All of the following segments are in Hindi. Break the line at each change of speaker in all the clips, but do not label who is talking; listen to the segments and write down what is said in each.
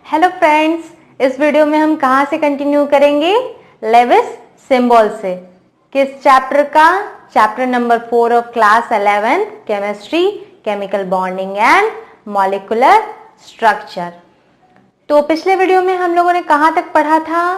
हेलो फ्रेंड्स, इस वीडियो में हम कहाँ से कंटिन्यू करेंगे? लेविस सिंबल से। किस चैप्टर का? Chapter number 4 of class 11 chemistry, chemical bonding and molecular structure. तो पिछले वीडियो में हम लोगों ने कहाँ तक पढ़ा था?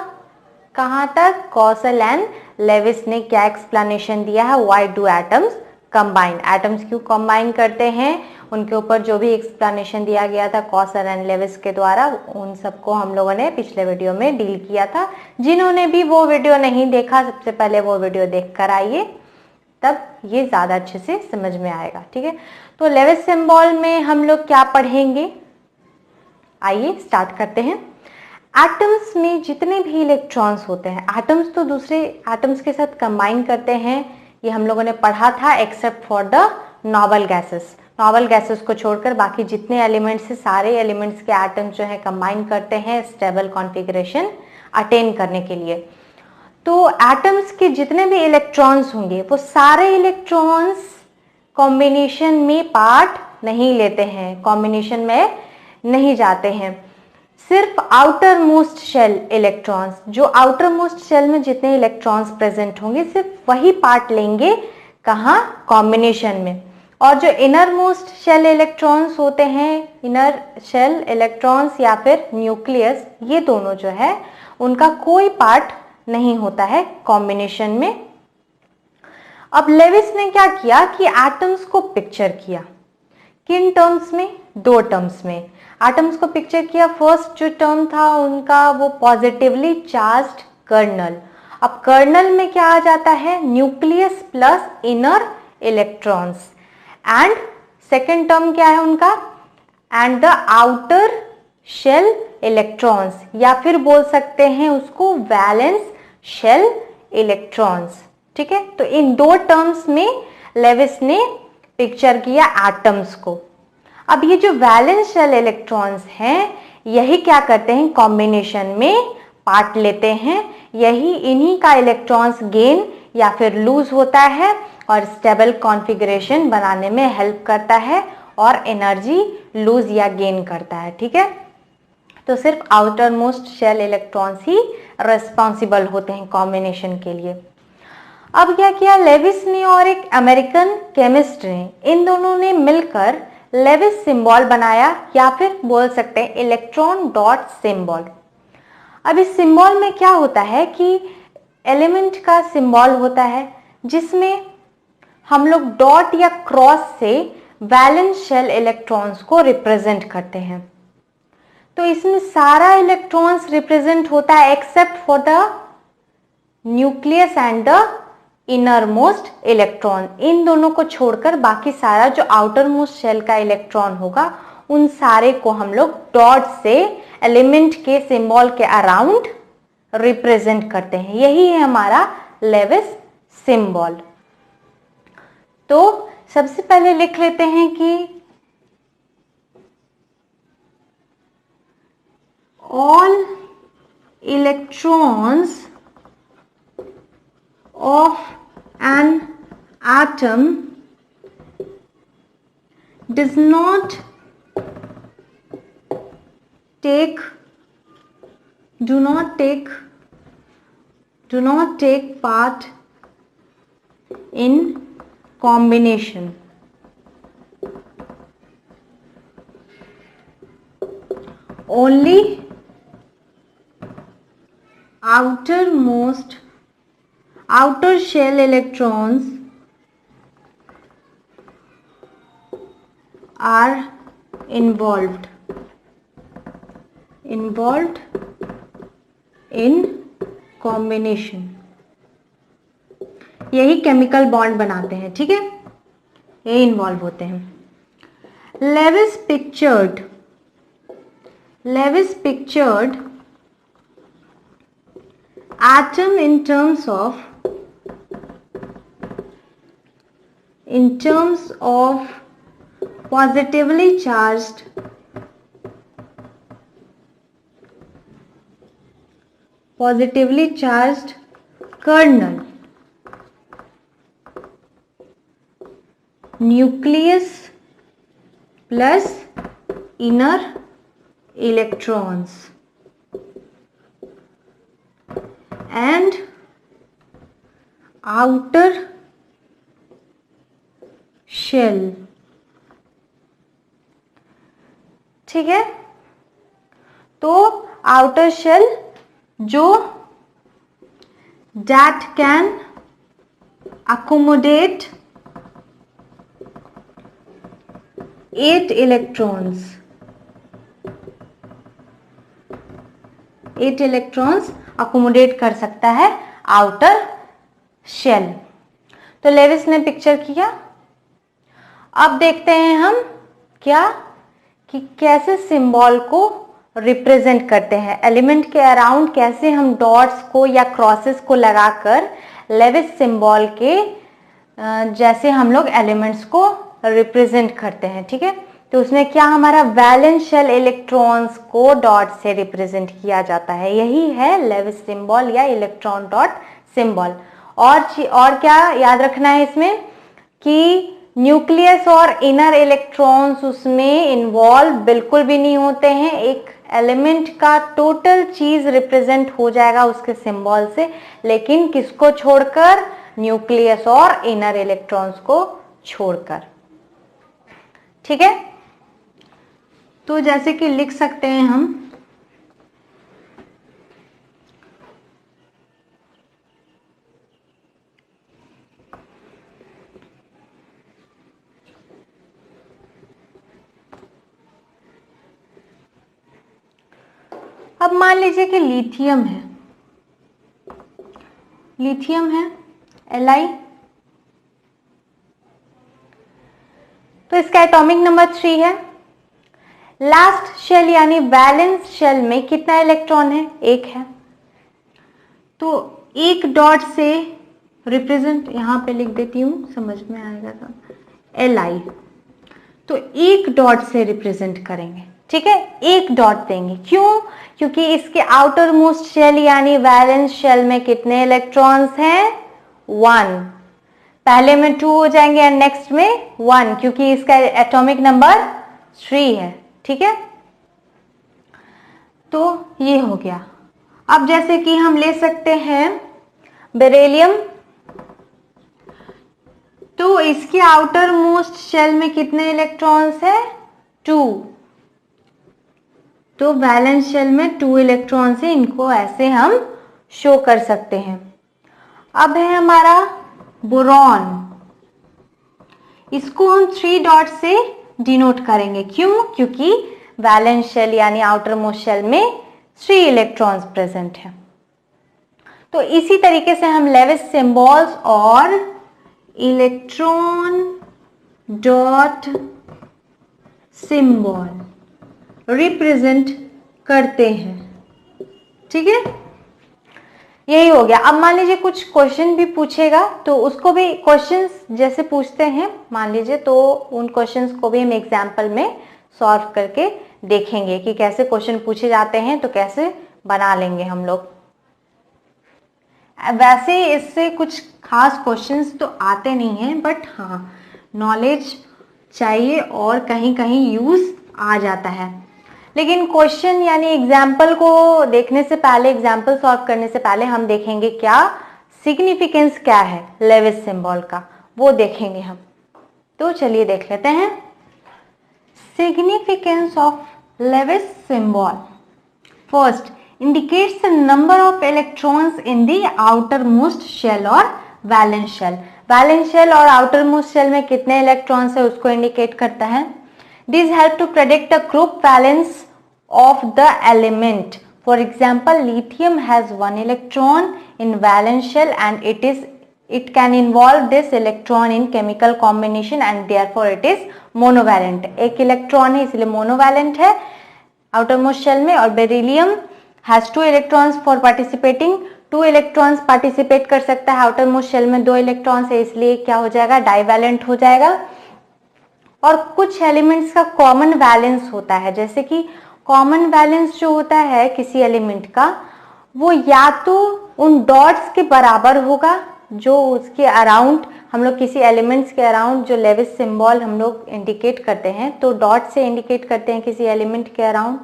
कहाँ तक? कौशल एंड लेविस ने क्या एक्सप्लेनेशन दिया है? Why do atoms combine? Atoms क्यों कंबाइन करते हैं, उनके ऊपर जो भी एक्सप्लेनेशन दिया गया था कौशल एंड लेविस के द्वारा, उन सबको हम लोगों ने पिछले वीडियो में डील किया था। जिन्होंने भी वो वीडियो नहीं देखा, सबसे पहले वो वीडियो देख कर आइए, तब ये ज़्यादा अच्छे से समझ में आएगा। ठीक है, तो लेविस सिंबल में हम लोग क्या पढ़ेंगे? आइए स्टार्ट करते हैं। एटम्स में जितने भी इलेक्ट्रॉन्स होते हैं, एटम्स तो दूसरे एटम्स के साथ कंबाइन करते हैं, ये हम लोगों ने पढ़ा था, accept for the noble gases. Noble gases को छोड़कर बाकी जितने एलिमेंट्स हैं, सारे एलिमेंट्स के एटम्स जो है कंबाइन करते हैं स्टेबल कॉन्फ़िगरेशन अटेन करने के लिए। तो एटम्स के जितने भी इलेक्ट्रॉन्स होंगे, वो सारे इलेक्ट्रॉन्स कॉम्बिनेशन में पार्ट नहीं लेते हैं, कॉम्बिनेशन में नहीं जाते हैं। सिर्फ आउटर मोस्ट शेल इलेक्ट्रॉन्स, जो आउटर मोस्ट शेल में जितने इलेक्ट्रॉन्स प्रेजेंट होंगे, सिर्फ वही पार्ट लेंगे। कहाँ? कॉम्बिनेशन में। और जो इनर मोस्ट शेल इलेक्ट्रॉन्स होते हैं, इनर शेल इलेक्ट्रॉन्स या फिर न्यूक्लियस, ये दोनों जो है उनका कोई पार्ट नहीं होता है कॉम्बिनेशन में। अब लेविस ने क्या किया कि एटम्स को पिक्चर किया। किन टर्म्स में? दो टर्म्स में एटम्स को पिक्चर किया। फर्स्ट जो टर्म था उनका, वो पॉजिटिवली चार्ज्ड कर्नल। अब कर्नल में क्या आ जाता है? Nucleus plus inner electrons. And second term क्या है उनका? And the outer shell electrons, या फिर बोल सकते हैं उसको वैलेंस शेल इलेक्ट्रॉन्स। ठीक है, तो इन दो टर्म्स में लेविस ने पिक्चर किया एटम्स को। अब ये जो वैलेंस शेल इलेक्ट्रॉन्स हैं, यही क्या करते हैं? कॉम्बिनेशन में पार्ट लेते हैं। यही इन्हीं का इलेक्ट्रॉन्स गेन या फिर लूज होता है और स्टेबल कॉन्फ़िगरेशन बनाने में हेल्प करता है और एनर्जी लूज या गेन करता है। ठीक है, तो सिर्फ आउटर मोस्ट शेल इलेक्ट्रॉन्स ही रिस्पॉन्सिबल होते हैं कॉम्बिनेशन के लिए। अब क्या किया लेविस ने और एक अमेरिकन केमिस्ट ने, इन दोनों ने मिलकर लेविस सिंबल बनाया, या फिर बोल सकते हैं इलेक्ट्रॉन डॉट सिंबल। अब इस सिंबल में क्या होता है कि एलिमेंट का सिंबल होता है, जिसमें हम लोग डॉट या क्रॉस से वैलेंस शेल इलेक्ट्रॉन्स को रिप्रेजेंट करते हैं। तो इसमें सारा इलेक्ट्रॉन्स रिप्रेजेंट होता है except for the nucleus and the inner most electron. इन दोनों को छोड़कर बाकी सारा जो आउटर मोस्ट शेल का इलेक्ट्रॉन होगा, उन सारे को हम लोग डॉट से एलिमेंट के सिंबल के अराउंड रिप्रेजेंट करते हैं। यही है हमारा लेविस सिंबल। तो सबसे पहले लिख लेते हैं कि all electrons of an atom does not take part in combination. Only outer shell electrons are involved in combination। यही केमिकल बॉन्ड बनाते हैं। ठीक है, ये इन्वॉल्व होते हैं। Lewis pictured atom in terms of positively charged kernel, nucleus plus inner electrons and outer shell. ठीक है, तो outer shell जो that can accommodate 8 electrons. 8 electrons accommodate कर सकता है आउटर शेल। तो लेविस ने पिक्चर किया। अब देखते हैं हम क्या कि कैसे सिंबल को रिप्रेजेंट करते हैं। एलिमेंट के अराउंड कैसे हम डॉट्स को या क्रॉसेस को लगाकर लेविस सिंबल के जैसे हम लोग एलिमेंट्स को रिप्रेजेंट करते हैं। ठीक है, तो उसमें क्या हमारा वैलेंस शेल इलेक्ट्रॉन्स को डॉट से रिप्रेजेंट किया जाता है। यही है लेविस सिंबल या इलेक्ट्रॉन डॉट सिंबल। और क्या याद रखना है इसमें कि न्यूक्लियस और इनर इलेक्ट्रॉन्स उसमें इन्वॉल्व बिल्कुल भी नहीं होते हैं। एक एलिमेंट का टोटल चीज रिप्रेजेंट हो जाएगा उसके सिंबल से, लेकिन किसको छोड़कर? न्यूक्लियस और इनर इलेक्ट्रॉन्स को छोड़कर। ठीक है, तो जैसे कि लिख सकते हैं हम अब मान लीजिए कि लिथियम है, लिथियम है Li, तो इसका एटॉमिक नंबर 3 है। लास्ट शेल यानी वैलेंस शेल में कितना इलेक्ट्रॉन है? 1 है। तो एक डॉट से रिप्रेजेंट यहां पे लिख देती हूं, समझ में आएगा तो Li, तो एक डॉट से रिप्रेजेंट करेंगे। ठीक है, एक डॉट देंगे। क्यों? क्योंकि इसके आउटर मोस्ट शेल यानी वैलेंस शेल में कितने इलेक्ट्रॉन्स हैं? 1। पहले में 2 हो जाएंगे और नेक्स्ट में 1, क्योंकि इसका एटॉमिक नंबर 3 है। ठीक है, तो ये हो गया। अब जैसे कि हम ले सकते हैं बेरिलियम, तो इसके आउटर मोस्ट शेल में कितने इलेक्ट्रॉन्स है? 2। तो वैलेंस शेल में 2 इलेक्ट्रॉन्स है, इनको ऐसे हम शो कर सकते हैं। अब है हमारा बोरॉन, इसको हम 3 डॉट से डिनोट करेंगे। क्यों? क्योंकि वैलेंस शेल यानी आउटर मोस्ट शेल में 3 इलेक्ट्रॉन्स प्रेजेंट है। तो इसी तरीके से हम लेविस सिंबल्स और इलेक्ट्रॉन डॉट सिंबल रिप्रेजेंट करते हैं। ठीक है, यही हो गया। अब मान लीजिए कुछ क्वेश्चन भी पूछेगा, तो उसको भी क्वेश्चंस जैसे पूछते हैं मान लीजिए, तो उन क्वेश्चंस को भी हम एग्जाम्पल में सॉल्व करके देखेंगे कि कैसे क्वेश्चन पूछे जाते हैं, तो कैसे बना लेंगे हम लोग। वैसे इससे कुछ खास क्वेश्चंस तो आते नहीं हैं, बट हाँ नॉलेज चाहिए और कहीं कहीं यूज आ जाता है। लेकिन क्वेश्चन यानी एग्जाम्पल को देखने से पहले, एग्जाम्पल सॉल्व करने से पहले हम देखेंगे क्या सिग्निफिकेंस क्या है लेविस सिंबल का, वो देखेंगे हम। तो चलिए देख लेते हैं significance of Lewis symbol. First, indicates the number of electrons in the outermost shell or valence shell. Valence shell और outermost shell में कितने इलेक्ट्रॉन्स है उसको इंडिकेट करता है। These help to predict the group valence of the element. For example, lithium has 1 electron in valence shell and it can involve this electron in chemical combination and therefore it is monovalent. एक इलेक्ट्रॉन है इसलिए monovalent है outermost shell में। और beryllium has 2 electrons for participating, 2 electrons participate कर सकता है outermost shell में, 2 electrons है इसलिए क्या हो जाएगा? डाइवैलेंट हो जाएगा। और कुछ एलिमेंट्स का कॉमन वैलेंस होता है, जैसे कि कॉमन वैलेंस जो होता है किसी एलिमेंट का, वो या तो उन डॉट्स के बराबर होगा जो उसके अराउंड, हम लोग किसी एलिमेंट्स के अराउंड जो लेविस सिंबल हम लोग इंडिकेट करते हैं, तो डॉट से इंडिकेट करते हैं किसी एलिमेंट के अराउंड,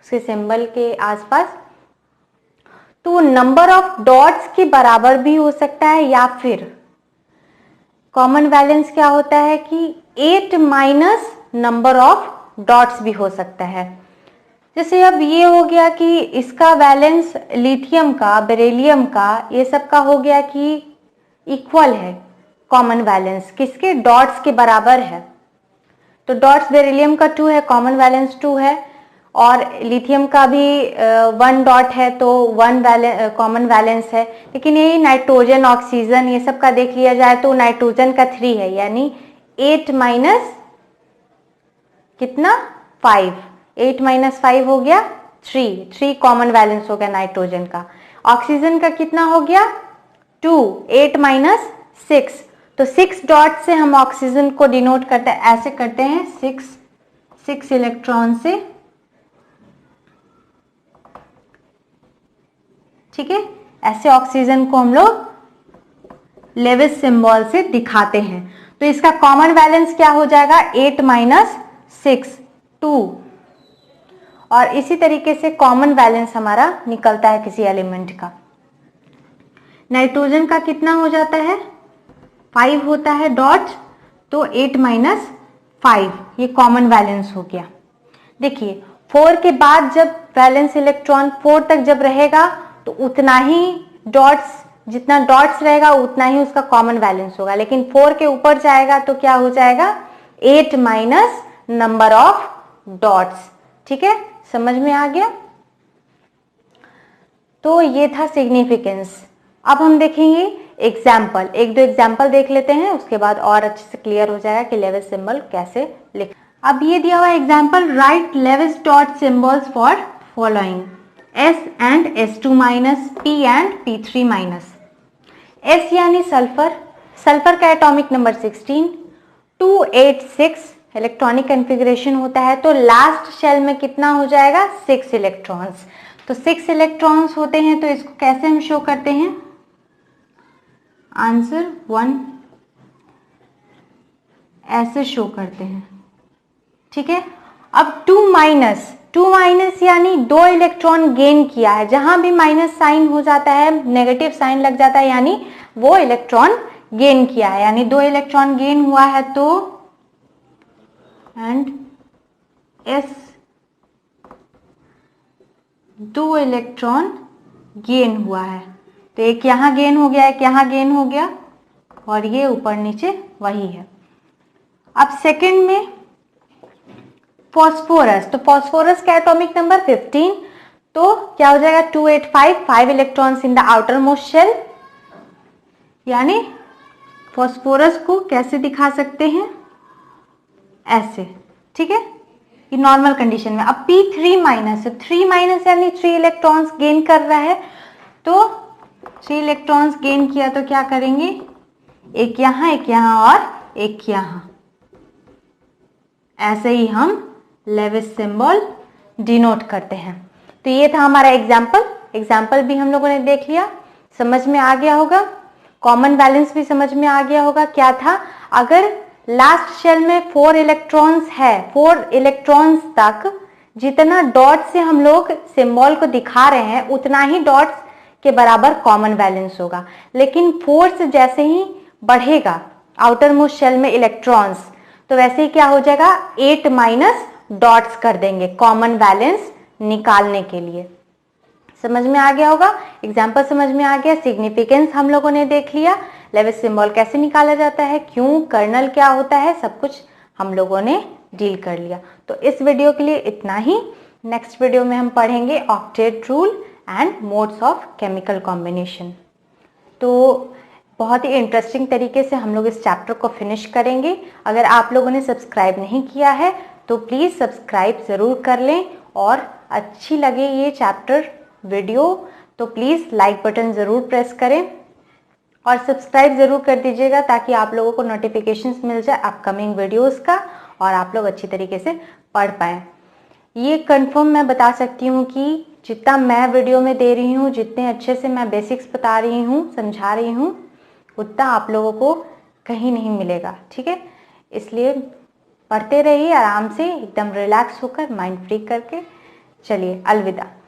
उसके सिंबल के आसपास, तो नंबर ऑफ डॉट्स के बराबर भी हो सकता है, या फिर कॉमन वैलेंस क्या होता है कि 8 माइनस नंबर ऑफ डॉट्स भी हो सकता है। जैसे अब ये हो गया कि इसका वैलेंस लिथियम का, बेरिलियम का, ये सब का हो गया कि इक्वल है, कॉमन वैलेंस किसके, डॉट्स के बराबर है। तो डॉट्स बेरिलियम का 2 है, कॉमन वैलेंस 2 है, और लिथियम का भी 1 डॉट है, तो 1 कॉमन वैलेंस है। लेकिन यही नाइट्रोजन, ऑक्सीजन, ये सब का देख लिया जाए तो नाइट्रोजन का 3 है, यानी 8 माइनस कितना, 5, 8 माइनस 5 हो गया 3 कॉमन वैलेंस हो गया नाइट्रोजन का। ऑक्सीजन का कितना हो गया 2, 8 माइनस 6, तो 6 डॉट से हम ऑक्सीजन को डिनोट करते हैं, ऐसे करते हैं 6 इलेक्ट्रॉन से, ठीक है। ऐसे ऑक्सीजन को हम लोग लेविस सिंबल से दिखाते हैं। तो इसका कॉमन वैलेंस क्या हो जाएगा, 8 माइनस 6, 2। और इसी तरीके से कॉमन वैलेंस हमारा निकलता है किसी एलिमेंट का। नाइट्रोजन का कितना हो जाता है, 5 होता है डॉट, तो 8 माइनस 5, ये कॉमन वैलेंस हो गया। देखिए 4 के बाद जब वैलेंस इलेक्ट्रॉन 4 तक जब रहेगा तो उतना ही डॉट्स, जितना डॉट्स रहेगा उतना ही उसका कॉमन वैलेंस होगा। लेकिन 4 के ऊपर जाएगा तो क्या हो जाएगा, 8 माइनस नंबर ऑफ डॉट्स। ठीक है, समझ में आ गया। तो ये था सिग्निफिकेंस। अब हम देखेंगे एग्जाम्पल, 1-2 एग्जाम्पल देख लेते हैं, उसके बाद और अच्छे से क्लियर हो जाएगा कि लेविस सिंबल कैसे लिख। अब ये दिया हुआ example, write Lewis dot symbols for following S and S2 minus, P and P3 minus. S यानी सल्फर, सल्फर का एटॉमिक नंबर 16, 286 इलेक्ट्रॉनिक कन्फिग्रेशन होता है, तो लास्ट शेल में कितना हो जाएगा, 6 इलेक्ट्रॉन्स। तो 6 इलेक्ट्रॉन्स होते हैं, तो इसको कैसे हम शो करते हैं, आंसर 1 ऐसे शो करते हैं। ठीक है, अब 2 माइनस यानी 2 इलेक्ट्रॉन गेन किया है, जहां भी माइनस साइन हो जाता है, नेगेटिव साइन लग जाता है, यानी वो इलेक्ट्रॉन गेन किया है, यानी 2 इलेक्ट्रॉन गेन हुआ है, तो एंड S 2 इलेक्ट्रॉन गेन हुआ है, तो एक यहां गेन हो गया, एक यहां गेन हो गया, और ये ऊपर नीचे वही है। अब सेकंड में फॉस्फोरस, तो फॉस्फोरस का एटॉमिक नंबर 15, तो क्या हो जाएगा 285, 5 electrons in the outer most shell, यानी फॉस्फोरस को कैसे दिखा सकते हैं, ऐसे। ठीक है, ये नॉर्मल कंडीशन में। अब P3 माइनस, 3 माइनस यानी 3 इलेक्ट्रॉन्स गेन कर रहा है, तो 3 इलेक्ट्रॉन्स गेन किया तो क्या करेंगे, एक यहां और एक यहां, ऐसे ही हम लेविस सिंबल डिनोट करते हैं। तो ये था हमारा एग्जाम्पल भी हम लोगों ने देख लिया, समझ में आ गया होगा। कॉमन वैलेंस भी समझ में आ गया होगा। क्या था, अगर लास्ट शेल में 4 इलेक्ट्रॉन्स है, 4 इलेक्ट्रॉन्स तक जितना डॉट से हम लोग सिंबल को दिखा रहे हैं उतना ही डॉट्स के बराबर कॉमन वैलेंस होगा। लेकिन 4 से जैसे ही बढ़ेगा आउटर मोस्ट शेल में इलेक्ट्रॉन्स, तो वैसे ही क्या हो जाएगा, 8 माइनस डॉट्स कर देंगे कॉमन वैलेंस निकालने के लिए। समझ में आ गया होगा, एग्जाम्पल समझ में आ गया, सिग्निफिकेंस हम लोगों ने देख लिया, लेविस सिंबल कैसे निकाला जाता है, क्यों, कर्नल क्या होता है, सब कुछ हम लोगों ने डील कर लिया। तो इस वीडियो के लिए इतना ही। नेक्स्ट वीडियो में हम पढ़ेंगे octet rule and modes of chemical combination. तो बहुत ही इंटरेस्टिंग तरीके से हम लोग इस चैप्टर को फिनिश करेंगे। अगर आप लोगों ने सब्सक्राइब नहीं किया है तो प्लीज़ सब्सक्राइब ज़रूर कर लें, और अच्छी लगे ये चैप्टर वीडियो तो प्लीज़ लाइक बटन ज़रूर प्रेस करें और सब्सक्राइब ज़रूर कर दीजिएगा, ताकि आप लोगों को नोटिफिकेशंस मिल जाए अपकमिंग वीडियोस का और आप लोग अच्छी तरीके से पढ़ पाएँ। ये कंफर्म मैं बता सकती हूँ कि जितना मैं वीडियो में दे रही हूँ, जितने अच्छे से मैं बेसिक्स बता रही हूँ, समझा रही हूँ, उतना आप लोगों को कहीं नहीं मिलेगा। ठीक है, इसलिए पढ़ते रहिए आराम से, एकदम रिलैक्स होकर, माइंड फ्री करके। चलिए अलविदा।